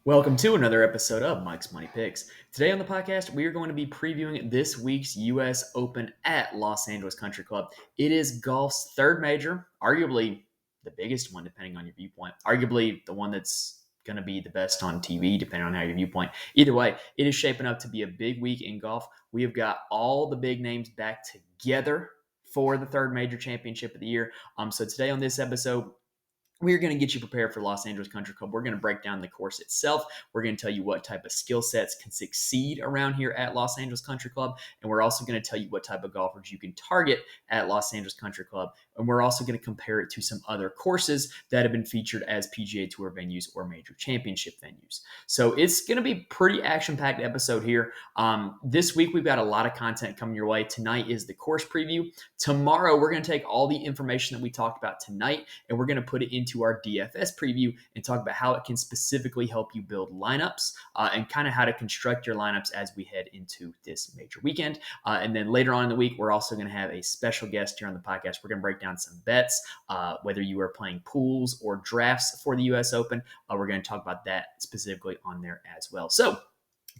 Welcome to another episode of Mike's Money Picks. Today on the podcast, we are going to be previewing this week's U.S. Open at Los Angeles Country Club. It is golf's third major, arguably the biggest one, depending on your viewpoint. Arguably the one that's going to be the best on TV, depending on how your viewpoint. Either way, it is shaping up to be a big week in golf. We have got all the big names back together for the third major championship of the year. So today on this episode, we're going to get you prepared for Los Angeles Country Club. We're going to break down the course itself. We're going to tell you what type of skill sets can succeed around here at Los Angeles Country Club. And we're also going to tell you what type of golfers you can target at Los Angeles Country Club. And we're also going to compare it to some other courses that have been featured as PGA Tour venues or major championship venues. So it's going to be a pretty action-packed episode here. This week, we've got a lot of content coming your way. Tonight is the course preview. Tomorrow, we're going to take all the information that we talked about tonight, and we're going to put it into our DFS preview and talk about how it can specifically help you build lineups and kind of how to construct your lineups as we head into this major weekend. And then later on in the week, we're also going to have a special guest here on the podcast. We're going to break down some bets, whether you are playing pools or drafts for the U.S. Open. We're going to talk about that specifically on there as well. So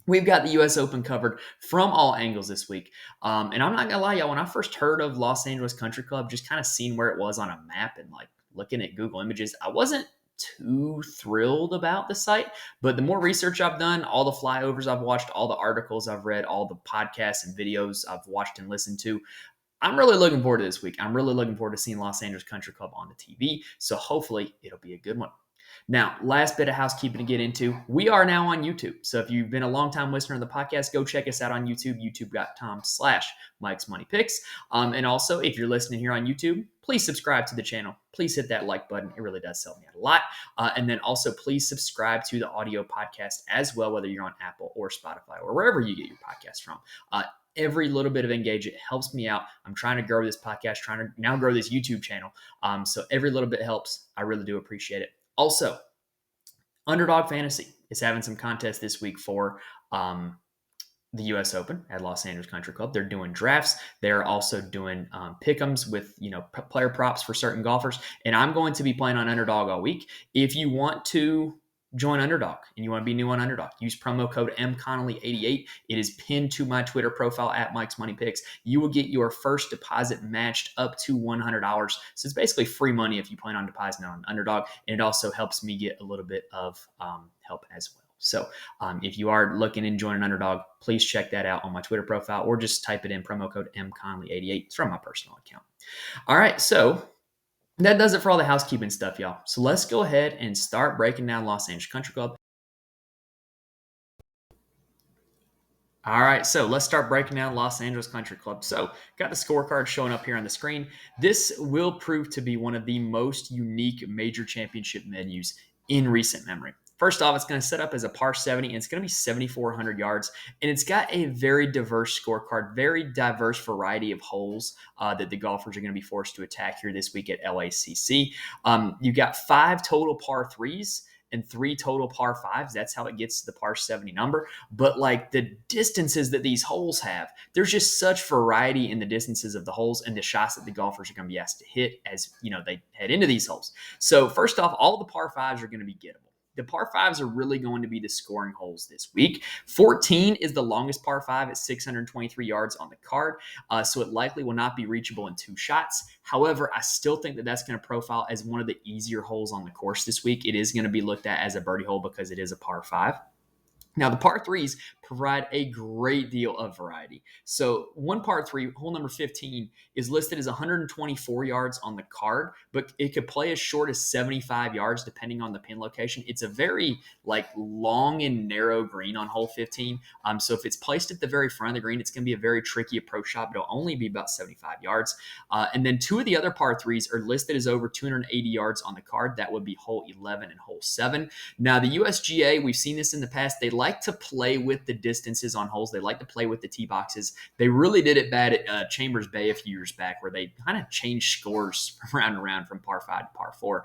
we've got the U.S. Open covered from all angles this week. And I'm not going to lie, y'all, when I first heard of Los Angeles Country Club, just kind of seeing where it was on a map and like looking at Google Images, I wasn't too thrilled about the site. But the more research I've done, all the flyovers I've watched, all the articles I've read, all the podcasts and videos I've watched and listened to, I'm really looking forward to this week. I'm really looking forward to seeing Los Angeles Country Club on the TV. So hopefully it'll be a good one. Now, last bit of housekeeping to get into. We are now on YouTube. So if you've been a long-time listener of the podcast, go check us out on YouTube, youtube.com/Mike's Money Picks. And also, if you're listening here on YouTube, please subscribe to the channel. Please hit that like button. It really does help me out a lot. And then also, please subscribe to the audio podcast as well, whether you're on Apple or Spotify or wherever you get your podcast from. Every little bit of engagement helps me out. I'm trying to grow this podcast, trying to now grow this YouTube channel. So every little bit helps. I really do appreciate it. Also, Underdog Fantasy is having some contests this week for the U.S. Open at Los Angeles Country Club. They're doing drafts. They're also doing pick'ems with player props for certain golfers. And I'm going to be playing on Underdog all week. If you want to join Underdog and you want to be new on Underdog, use promo code MConnelly88. It is pinned to my Twitter profile at Mike's Money Picks. You will get your first deposit matched up to $100. So it's basically free money if you plan on depositing on Underdog. And it also helps me get a little bit of help as well. So if you are looking and joining Underdog, please check that out on my Twitter profile or just type it in promo code MConnelly88. It's from my personal account. All right, so that does it for all the housekeeping stuff, y'all. So let's go ahead and start breaking down Los Angeles Country Club. All right, so let's start breaking down Los Angeles Country Club. So got the scorecard showing up here on the screen. This will prove to be one of the most unique major championship venues in recent memory. First off, it's going to set up as a par 70, and it's going to be 7,400 yards. And it's got a very diverse scorecard, very diverse variety of holes that the golfers are going to be forced to attack here this week at LACC. You've got 5 total par 3s and 3 total par 5s. That's how it gets to the par 70 number. But like the distances that these holes have, there's just such variety in the distances of the holes and the shots that the golfers are going to be asked to hit as they head into these holes. So first off, all the par 5s are going to be gettable. The par 5s are really going to be the scoring holes this week. 14 is the longest par 5 at 623 yards on the card, so it likely will not be reachable in 2 shots. However, I still think that that's going to profile as one of the easier holes on the course this week. It is going to be looked at as a birdie hole because it is a par 5. Now, the par 3s provide a great deal of variety. So one par 3, hole number 15, is listed as 124 yards on the card, but it could play as short as 75 yards depending on the pin location. It's a very long and narrow green on hole 15. So if it's placed at the very front of the green, it's going to be a very tricky approach shot, but it'll only be about 75 yards. And then 2 of the other par 3s are listed as over 280 yards on the card. That would be hole 11 and hole 7. Now, the USGA, we've seen this in the past, they like to play with the distances on holes. They like to play with the tee boxes. They really did it bad at Chambers Bay a few years back, where they kind of changed scores from round to round from par 5 to par 4.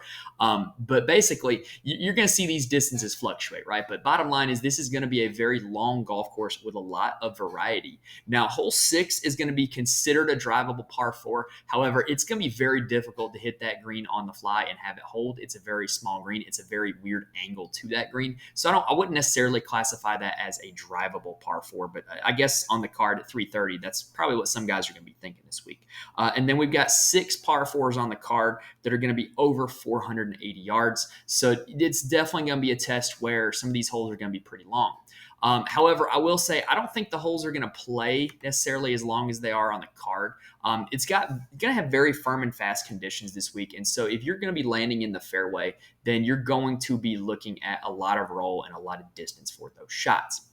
But basically, you're going to see these distances fluctuate, right? But bottom line is this is going to be a very long golf course with a lot of variety. Now, hole 6 is going to be considered a drivable par 4. However, it's going to be very difficult to hit that green on the fly and have it hold. It's a very small green. It's a very weird angle to that green. So I wouldn't necessarily classify that as a drivable par 4, but I guess on the card at 330, that's probably what some guys are going to be thinking this week. And then we've got 6 par 4s on the card that are going to be over 480 yards. So it's definitely going to be a test where some of these holes are going to be pretty long. However, I will say I don't think the holes are going to play necessarily as long as they are on the card. It's going to have very firm and fast conditions this week, and so if you're going to be landing in the fairway, then you're going to be looking at a lot of roll and a lot of distance for those shots.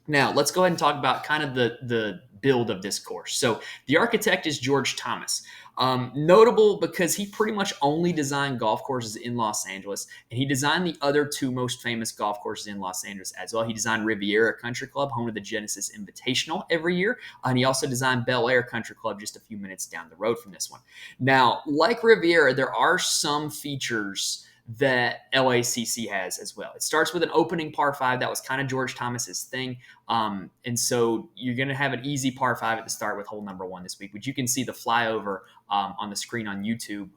Now, let's go ahead and talk about kind of the build of this course. So the architect is George Thomas. Notable because he pretty much only designed golf courses in Los Angeles, and he designed the other 2 most famous golf courses in Los Angeles as well. He designed Riviera Country Club, home of the Genesis Invitational every year, and he also designed Bel Air Country Club just a few minutes down the road from this one. Now, like Riviera, there are some features that LACC has as well. It starts with an opening par 5. That was kind of George Thomas's thing. And so you're going to have an easy par 5 at the start with hole number 1 this week, which you can see the flyover on the screen on YouTube.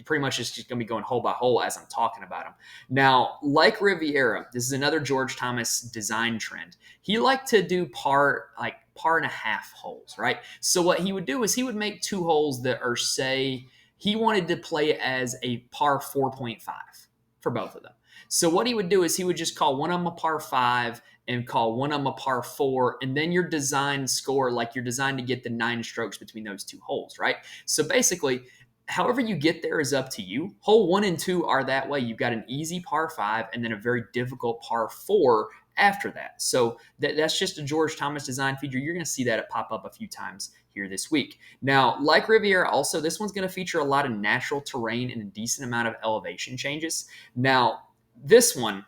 Pretty much it's just going to be going hole by hole as I'm talking about them. Now, like Riviera, this is another George Thomas design trend. He liked to do par and a half holes, right? So what he would do is he would make 2 holes that are, say, he wanted to play as a par 4.5 for both of them. So what he would do is he would just call one of them a par 5 and call one of them a par 4, and then your design score, like you're designed to get the 9 strokes between those 2 holes, right? So basically, however you get there is up to you. Hole 1 and 2 are that way. You've got an easy par 5 and then a very difficult par 4 after that. So that's just a George Thomas design feature. You're going to see that pop up a few times here this week. Now, like Riviera, also, this one's going to feature a lot of natural terrain and a decent amount of elevation changes. Now, this one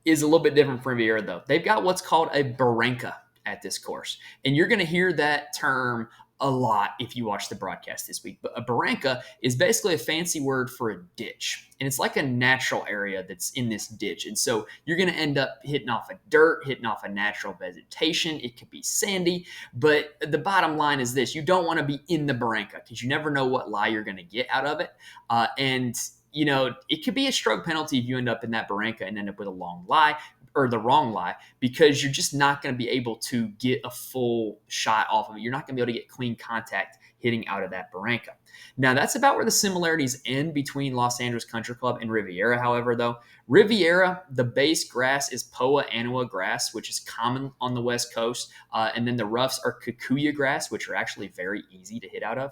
is a little bit different from Riviera, though. They've got what's called a barranca at this course, and you're going to hear that term a lot if you watch the broadcast this week. But a barranca is basically a fancy word for a ditch, and it's like a natural area that's in this ditch. And so you're going to end up hitting off a dirt, hitting off a natural vegetation. It could be sandy, but the bottom line is this: you don't want to be in the barranca because you never know what lie you're going to get out of it. And you know, it could be a stroke penalty if you end up in that barranca and end up with a long lie or the wrong lie, because you're just not going to be able to get a full shot off of it. You're not going to be able to get clean contact hitting out of that barranca. Now, that's about where the similarities end between Los Angeles Country Club and Riviera. However, though, Riviera, the base grass is Poa annua grass, which is common on the West Coast. And then the roughs are Kikuyu grass, which are actually very easy to hit out of.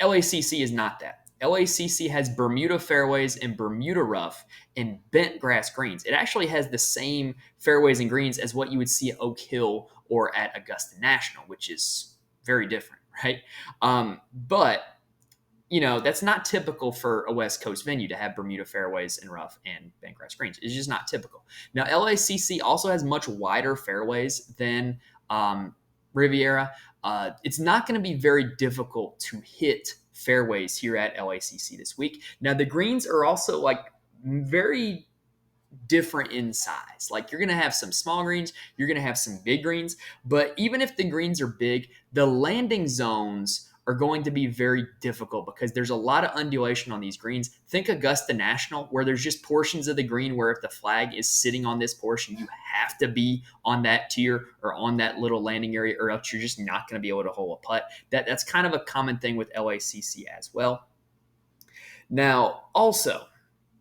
LACC is not that. LACC has Bermuda fairways and Bermuda rough and bent grass greens. It actually has the same fairways and greens as what you would see at Oak Hill or at Augusta National, which is very different, right? But, you know, that's not typical for a West Coast venue to have Bermuda fairways and rough and bent grass greens. It's just not typical. Now, LACC also has much wider fairways than Riviera. It's not going to be very difficult to hit fairways here at LACC this week. Now, the greens are also like very different in size. Like, you're going to have some small greens, you're going to have some big greens, but even if the greens are big, the landing zones are going to be very difficult because there's a lot of undulation on these greens. Think Augusta National, where there's just portions of the green where if the flag is sitting on this portion, you have to be on that tier or on that little landing area, or else you're just not going to be able to hole a putt. That's kind of a common thing with LACC as well. Now, also,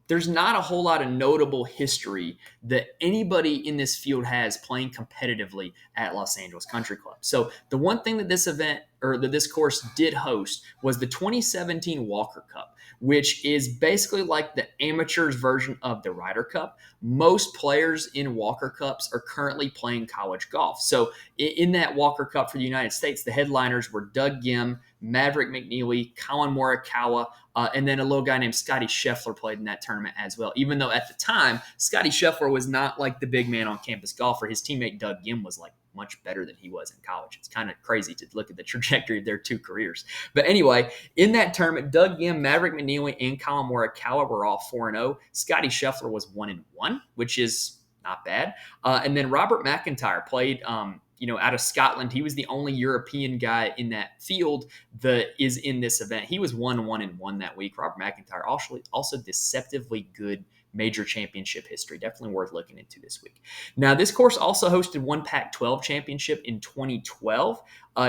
there's not a whole lot of notable history that anybody in this field has playing competitively at Los Angeles Country Club. So the one thing that this event or that this course did host was the 2017 Walker Cup, which is basically like the amateurs version of the Ryder Cup. Most players in Walker Cups are currently playing college golf. So in that Walker Cup for the United States, the headliners were Doug Gim, Maverick McNeely, Colin Morikawa, and then a little guy named Scotty Scheffler played in that tournament as well. Even though at the time, Scotty Scheffler was not like the big man on campus golfer. His teammate Doug Gim was like much better than he was in college. It's kind of crazy to look at the trajectory of their two careers. But anyway, in that tournament, Doug Gim, Maverick McNeely, and Colin Morikawa were all 4-0. Scotty Scheffler was 1-1, which is not bad. And then Robert McIntyre played out of Scotland. He was the only European guy in that field that is in this event. He was 1-1 that week. Robert McIntyre also deceptively good major championship history. Definitely worth looking into this week. Now, this course also hosted one Pac-12 championship in 2012.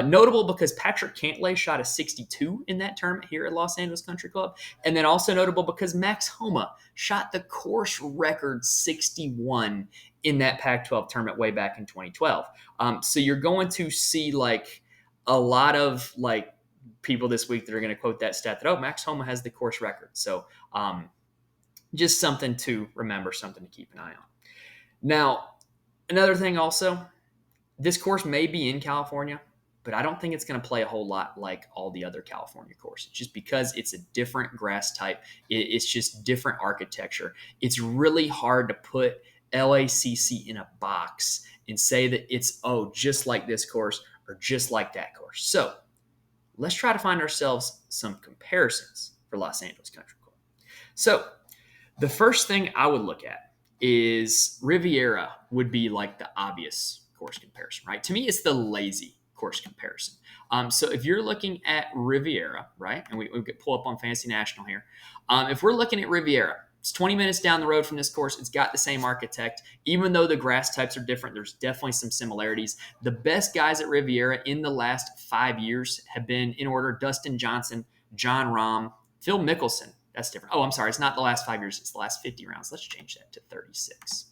Notable because Patrick Cantlay shot a 62 in that tournament here at Los Angeles Country Club. And then also notable because Max Homa shot the course record 61 in that Pac-12 tournament way back in 2012. So you're going to see like a lot of like people this week that are going to quote that stat that, oh, Max Homa has the course record. So just something to remember, something to keep an eye on. Now, another thing also, this course may be in California, but I don't think it's going to play a whole lot like all the other California courses, just because it's a different grass type. It's just different architecture. It's really hard to put LACC in a box and say that it's, just like this course or just like that course. So let's try to find ourselves some comparisons for Los Angeles Country Club. So the first thing I would look at is Riviera would be like the obvious course comparison, right? To me, it's the lazy course comparison. So if you're looking at Riviera, right, and we could pull up on Fantasy National here. If we're looking at Riviera, it's 20 minutes down the road from this course. It's got the same architect. Even though the grass types are different, there's definitely some similarities. The best guys at Riviera in the last 5 years have been, in order, Dustin Johnson, Jon Rahm, Phil Mickelson. That's different. Oh, I'm sorry. It's not the last 5 years. It's the last 50 rounds. Let's change that to 36.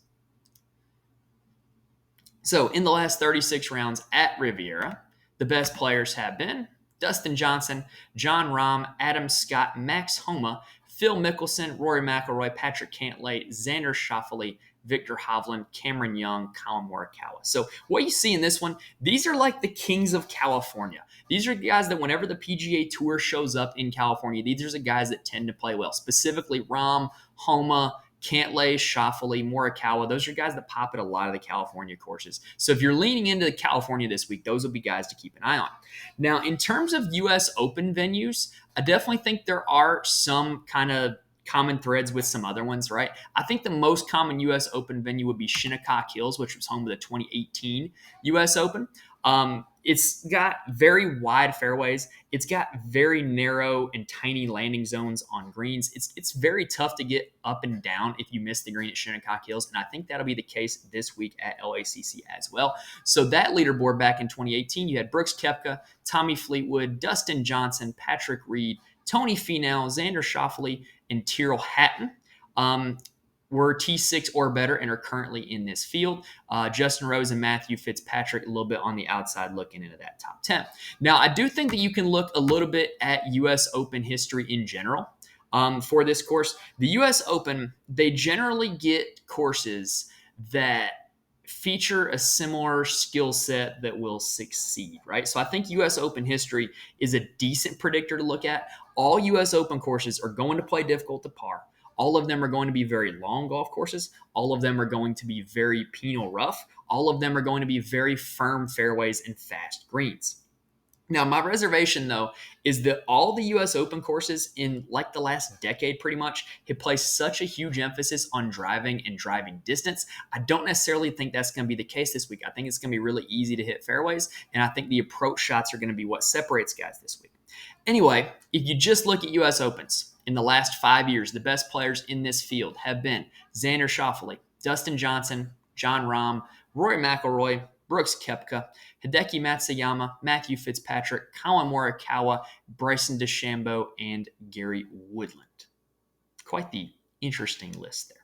So in the last 36 rounds at Riviera, the best players have been Dustin Johnson, Jon Rahm, Adam Scott, Max Homa, Phil Mickelson, Rory McIlroy, Patrick Cantlay, Xander Schauffele, Victor Hovland, Cameron Young, Colin Morikawa. So what you see in this one, these are like the kings of California. These are guys that whenever the PGA Tour shows up in California, these are the guys that tend to play well. Specifically, Rahm, Homa, Cantlay, Schauffele, Morikawa. Those are guys that pop at a lot of the California courses. So if you're leaning into California this week, those will be guys to keep an eye on. Now, in terms of U.S. Open venues, I definitely think there are some kind of common threads with some other ones, right? I think the most common U.S. Open venue would be Shinnecock Hills, which was home to the 2018 U.S. Open. It's got very wide fairways. It's got very narrow and tiny landing zones on greens. It's very tough to get up and down if you miss the green at Shinnecock Hills, and I think that'll be the case this week at LACC as well. So that leaderboard back in 2018, you had Brooks Koepka, Tommy Fleetwood, Dustin Johnson, Patrick Reed, Tony Finau, Xander Schauffele, and Tyrrell Hatton. Were T6 or better and are currently in this field. Justin Rose and Matthew Fitzpatrick a little bit on the outside looking into that top 10. Now, I do think that you can look a little bit at U.S. Open history in general for this course. The U.S. Open, they generally get courses that feature a similar skill set that will succeed, right? So I think U.S. Open history is a decent predictor to look at. All U.S. Open courses are going to play difficult to par. All of them are going to be very long golf courses. All of them are going to be very penal rough. All of them are going to be very firm fairways and fast greens. Now, my reservation, though, is that all the U.S. Open courses in like the last decade pretty much have placed such a huge emphasis on driving and driving distance. I don't necessarily think that's going to be the case this week. I think it's going to be really easy to hit fairways, and I think the approach shots are going to be what separates guys this week. Anyway, if you just look at U.S. Opens, in the last 5 years, the best players in this field have been Xander Schauffele, Dustin Johnson, Jon Rahm, Rory McIlroy, Brooks Koepka, Hideki Matsuyama, Matthew Fitzpatrick, Colin Morikawa, Bryson DeChambeau, and Gary Woodland. Quite the interesting list there.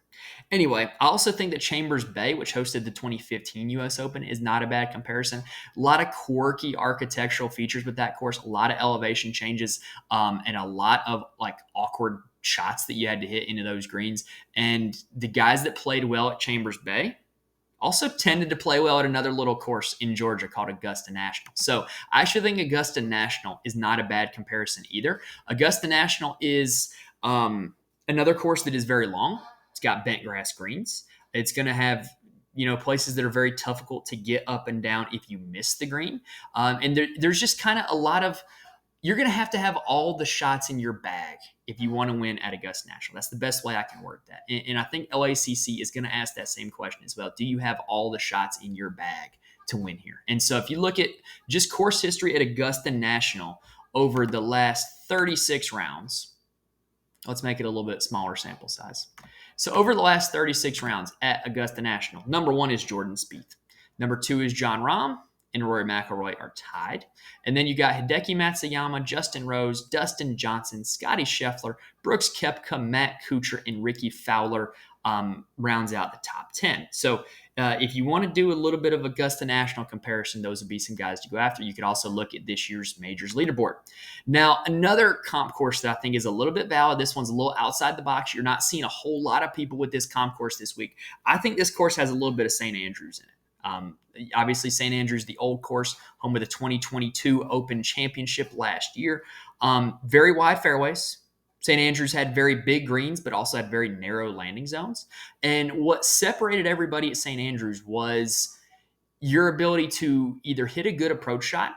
Anyway, I also think that Chambers Bay, which hosted the 2015 US Open, is not a bad comparison. A lot of quirky architectural features with that course, a lot of elevation changes, and a lot of like awkward shots that you had to hit into those greens. And the guys that played well at Chambers Bay also tended to play well at another little course in Georgia called Augusta National. So I actually think Augusta National is not a bad comparison either. Augusta National is another course that is very long. It's got bent grass greens. It's going to have places that are very difficult to get up and down if you miss the green. And there's just kind of a lot of you're going to have all the shots in your bag if you want to win at Augusta National. That's the best way I can word that. And I think LACC is going to ask that same question as well. Do you have all the shots in your bag to win here? And so if you look at just course history at Augusta National over the last 36 rounds, let's make it a little bit smaller sample size. So over the last 36 rounds at Augusta National, number 1 is Jordan Spieth. Number 2 is Jon Rahm and Rory McIlroy are tied. And then you got Hideki Matsuyama, Justin Rose, Dustin Johnson, Scotty Scheffler, Brooks Koepka, Matt Kuchar, and Ricky Fowler rounds out the top 10. So if you want to do a little bit of Augusta National comparison, those would be some guys to go after. You could also look at this year's majors leaderboard. Now, another comp course that I think is a little bit valid, this one's a little outside the box. You're not seeing a whole lot of people with this comp course this week. I think this course has a little bit of St. Andrews in it. Obviously, St. Andrews, the old course, home of the 2022 Open Championship last year. Very wide fairways. St. Andrews had very big greens, but also had very narrow landing zones. And what separated everybody at St. Andrews was your ability to either hit a good approach shot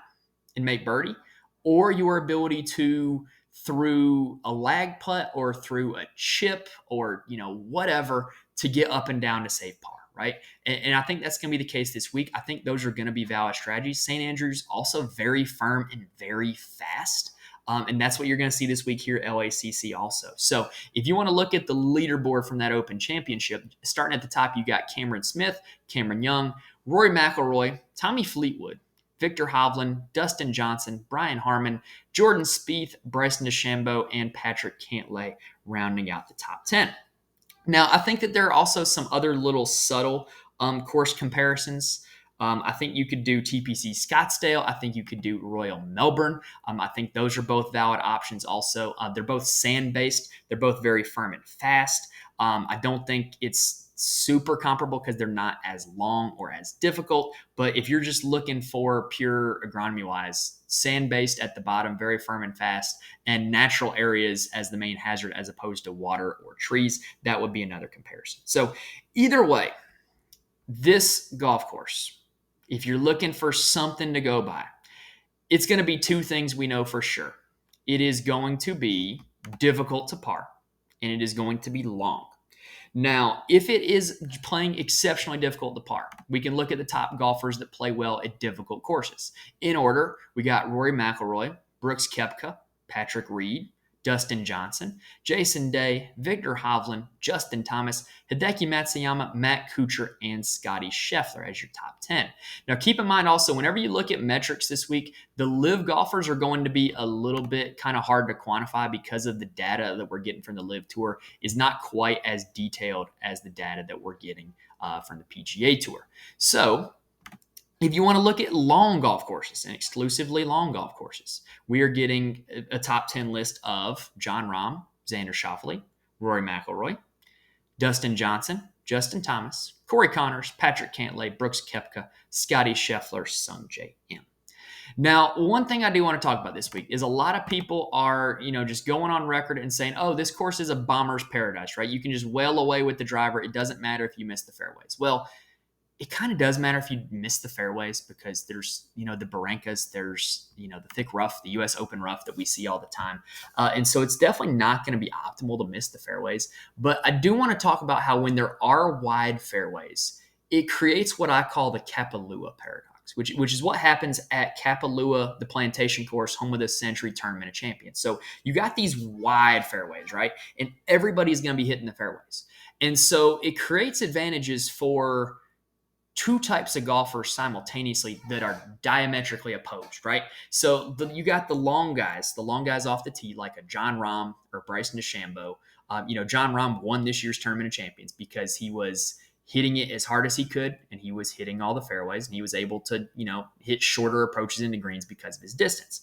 and make birdie, or your ability to, through a lag putt or through a chip or whatever, to get up and down to save par. Right. And I think that's going to be the case this week. I think those are going to be valid strategies. St. Andrews also very firm and very fast. And that's what you're going to see this week here at LACC also. So if you want to look at the leaderboard from that Open Championship, starting at the top, you got Cameron Smith, Cameron Young, Rory McIlroy, Tommy Fleetwood, Victor Hovland, Dustin Johnson, Brian Harman, Jordan Spieth, Bryson DeChambeau, and Patrick Cantlay rounding out the top 10. Now, I think that there are also some other little subtle course comparisons. I think you could do TPC Scottsdale. I think you could do Royal Melbourne. I think those are both valid options also. They're both sand-based. They're both very firm and fast. I don't think it's super comparable because they're not as long or as difficult. But if you're just looking for pure agronomy-wise, sand-based at the bottom, very firm and fast, and natural areas as the main hazard as opposed to water or trees, that would be another comparison. So either way, this golf course, if you're looking for something to go by, it's going to be two things we know for sure. It is going to be difficult to par, and it is going to be long. Now, if it is playing exceptionally difficult to par, we can look at the top golfers that play well at difficult courses. In order, we got Rory McIlroy, Brooks Koepka, Patrick Reed, Dustin Johnson, Jason Day, Victor Hovland, Justin Thomas, Hideki Matsuyama, Matt Kuchar, and Scotty Scheffler as your top 10. Now, keep in mind also, whenever you look at metrics this week, the LIV golfers are going to be a little bit kind of hard to quantify because of the data that we're getting from the LIV Tour is not quite as detailed as the data that we're getting from the PGA Tour. So, if you want to look at long golf courses and exclusively long golf courses, we are getting a top 10 list of Jon Rahm, Xander Schauffele, Rory McIlroy, Dustin Johnson, Justin Thomas, Corey Connors, Patrick Cantlay, Brooks Koepka, Scotty Scheffler, Sung J M. Now, one thing I do want to talk about this week is a lot of people are, just going on record and saying, oh, this course is a bomber's paradise, right? You can just wail away with the driver. It doesn't matter if you miss the fairways. Well, it kind of does matter if you miss the fairways because there's, the Barrancas, there's, the thick rough, the U.S. Open rough that we see all the time. And so it's definitely not going to be optimal to miss the fairways. But I do want to talk about how when there are wide fairways, it creates what I call the Kapalua paradox, which is what happens at Kapalua, the plantation course, home of the Century Tournament of Champions. So you got these wide fairways, right? And everybody's going to be hitting the fairways. And so it creates advantages for two types of golfers simultaneously that are diametrically opposed, right? So you got the long guys off the tee, like a John Rahm or Bryson DeChambeau. John Rahm won this year's Tournament of Champions because he was hitting it as hard as he could, and he was hitting all the fairways, and he was able to, hit shorter approaches into greens because of his distance.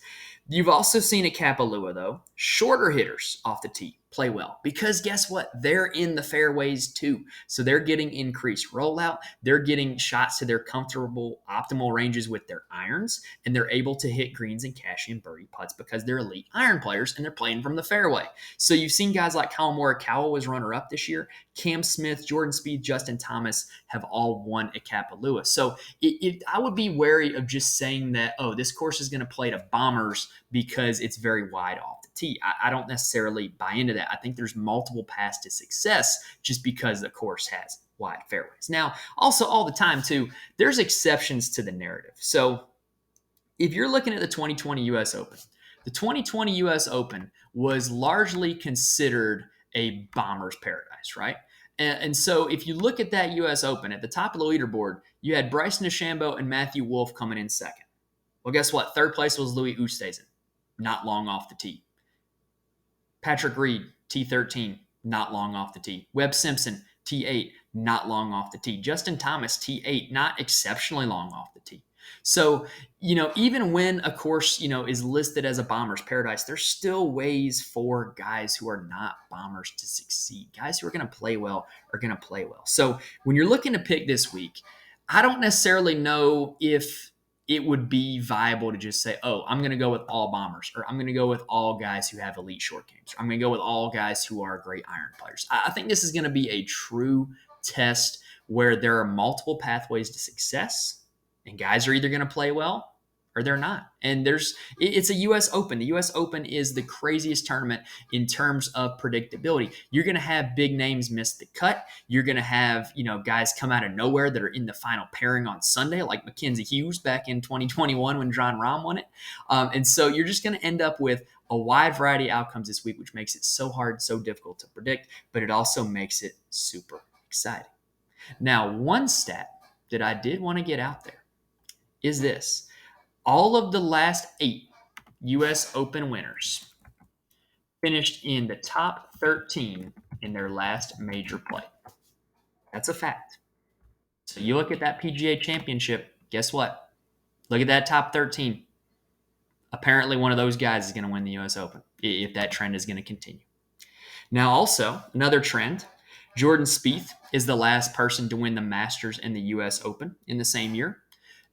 You've also seen at Kapalua, though, shorter hitters off the tee play well because guess what? They're in the fairways too. So they're getting increased rollout. They're getting shots to their comfortable, optimal ranges with their irons, and they're able to hit greens and cash in birdie putts because they're elite iron players and they're playing from the fairway. So you've seen guys like Kyle Morikawa was runner-up this year. Cam Smith, Jordan Spieth, Justin Thomas have all won at Kapalua. So I would be wary of just saying that, this course is going to play to bombers because it's very wide off the tee. I don't necessarily buy into that. I think there's multiple paths to success just because the course has wide fairways. Now, also all the time too, there's exceptions to the narrative. So if you're looking at the 2020 U.S. Open, the 2020 U.S. Open was largely considered a bomber's paradise, right? And so if you look at that U.S. Open, at the top of the leaderboard, you had Bryson DeChambeau and Matthew Wolff coming in second. Well, guess what? Third place was Louis Oosthuizen, not long off the tee. Patrick Reed, T13, not long off the tee. Webb Simpson, T8, not long off the tee. Justin Thomas, T8, not exceptionally long off the tee. So, even when a course, is listed as a bomber's paradise, there's still ways for guys who are not bombers to succeed. Guys who are going to play well are going to play well. So when you're looking to pick this week, I don't necessarily know if it would be viable to just say, I'm going to go with all bombers, or I'm going to go with all guys who have elite short games, or I'm going to go with all guys who are great iron players. I think this is going to be a true test where there are multiple pathways to success, and guys are either going to play well or they're not. And it's a U.S. Open. The U.S. Open is the craziest tournament in terms of predictability. You're going to have big names miss the cut. You're going to have, guys come out of nowhere that are in the final pairing on Sunday, like Mackenzie Hughes back in 2021 when John Rahm won it. And so you're just going to end up with a wide variety of outcomes this week, which makes it so hard, so difficult to predict, but it also makes it super exciting. Now, one stat that I did want to get out there is this. All of the last 8 U.S. Open winners finished in the top 13 in their last major play. That's a fact. So you look at that PGA Championship, guess what? Look at that top 13. Apparently one of those guys is going to win the U.S. Open if that trend is going to continue. Now also, another trend, Jordan Spieth is the last person to win the Masters and the U.S. Open in the same year.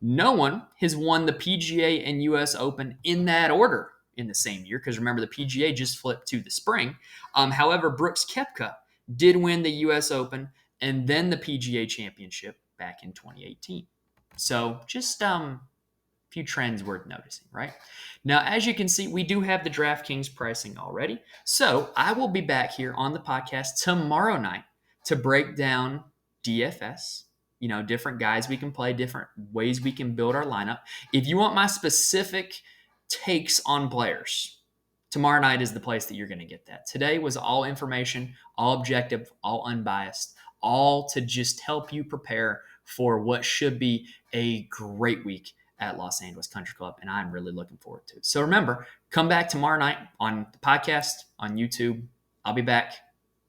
No one has won the PGA and U.S. Open in that order in the same year because remember, the PGA just flipped to the spring. However, Brooks Koepka did win the U.S. Open and then the PGA Championship back in 2018. So just a few trends worth noticing, right? Now, as you can see, we do have the DraftKings pricing already. So I will be back here on the podcast tomorrow night to break down DFS, different guys we can play, different ways we can build our lineup. If you want my specific takes on players, tomorrow night is the place that you're going to get that. Today was all information, all objective, all unbiased, all to just help you prepare for what should be a great week at Los Angeles Country Club, and I'm really looking forward to it. So remember, come back tomorrow night on the podcast, on YouTube. I'll be back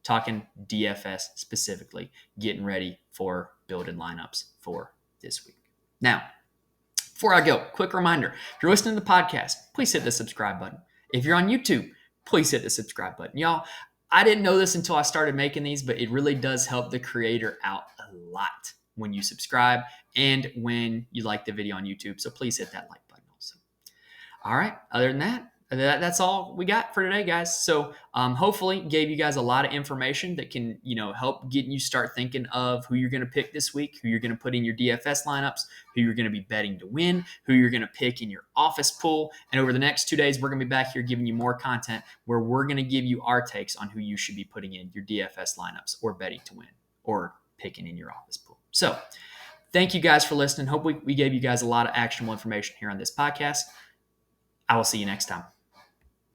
talking DFS specifically, getting ready for building lineups for this week. Now, before I go, quick reminder, if you're listening to the podcast, please hit the subscribe button. If you're on YouTube, please hit the subscribe button. Y'all, I didn't know this until I started making these, but it really does help the creator out a lot when you subscribe and when you like the video on YouTube. So please hit that like button also. All right, other than that, that's all we got for today, guys. So hopefully gave you guys a lot of information that can, help getting you start thinking of who you're going to pick this week, who you're going to put in your DFS lineups, who you're going to be betting to win, who you're going to pick in your office pool. And over the next 2 days, we're going to be back here giving you more content where we're going to give you our takes on who you should be putting in your DFS lineups or betting to win or picking in your office pool. So thank you guys for listening. Hope we gave you guys a lot of actionable information here on this podcast. I will see you next time.